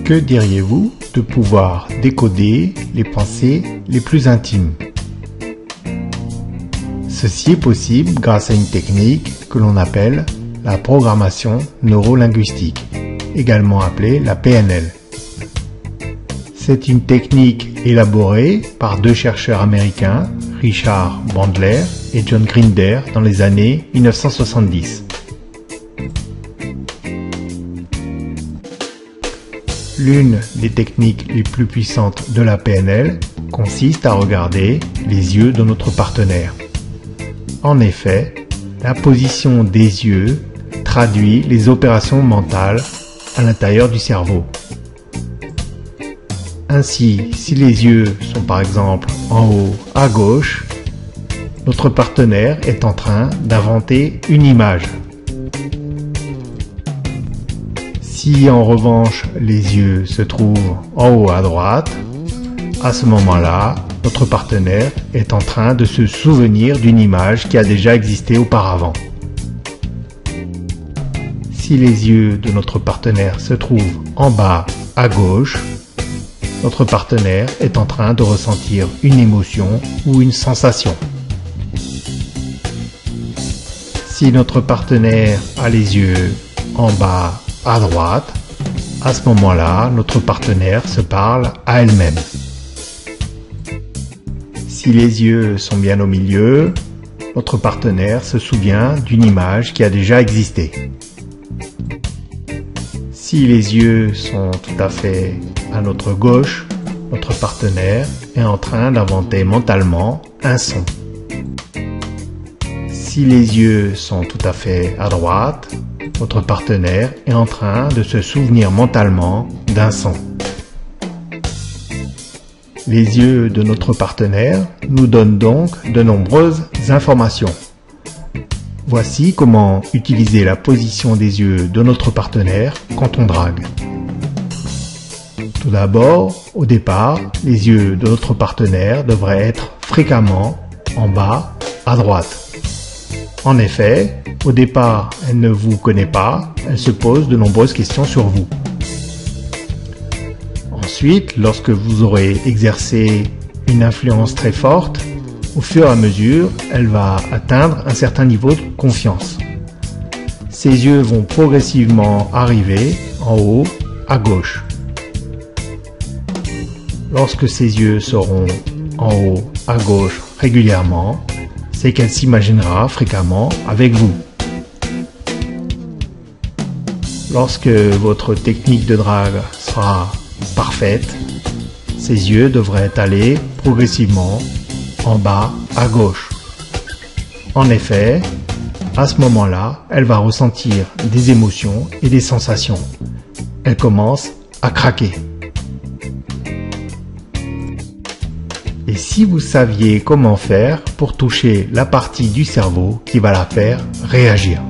Que diriez-vous de pouvoir décoder les pensées les plus intimes? Ceci est possible grâce à une technique que l'on appelle la programmation neurolinguistique, également appelée la PNL. C'est une technique élaborée par deux chercheurs américains, Richard Bandler et John Grinder, dans les années 1970. L'une des techniques les plus puissantes de la PNL consiste à regarder les yeux de notre partenaire. En effet, la position des yeux traduit les opérations mentales à l'intérieur du cerveau. Ainsi, si les yeux sont par exemple en haut à gauche, notre partenaire est en train d'inventer une image. Si en revanche les yeux se trouvent en haut à droite, à ce moment-là, notre partenaire est en train de se souvenir d'une image qui a déjà existé auparavant. Si les yeux de notre partenaire se trouvent en bas à gauche, notre partenaire est en train de ressentir une émotion ou une sensation. Si notre partenaire a les yeux en bas à droite, à ce moment-là, notre partenaire se parle à elle-même. Si les yeux sont bien au milieu, notre partenaire se souvient d'une image qui a déjà existé. Si les yeux sont tout à fait à notre gauche, notre partenaire est en train d'inventer mentalement un son. Si les yeux sont tout à fait à droite, notre partenaire est en train de se souvenir mentalement d'un son. Les yeux de notre partenaire nous donnent donc de nombreuses informations. Voici comment utiliser la position des yeux de notre partenaire quand on drague. Tout d'abord, au départ, les yeux de notre partenaire devraient être fréquemment en bas à droite. En effet, au départ, elle ne vous connaît pas, elle se pose de nombreuses questions sur vous. Ensuite, lorsque vous aurez exercé une influence très forte, au fur et à mesure, elle va atteindre un certain niveau de confiance. Ses yeux vont progressivement arriver en haut à gauche. Lorsque ses yeux seront en haut à gauche régulièrement, c'est qu'elle s'imaginera fréquemment avec vous. Lorsque votre technique de drague sera parfaite, ses yeux devraient aller progressivement en bas à gauche. En effet, à ce moment-là, elle va ressentir des émotions et des sensations. Elle commence à craquer. Et si vous saviez comment faire pour toucher la partie du cerveau qui va la faire réagir?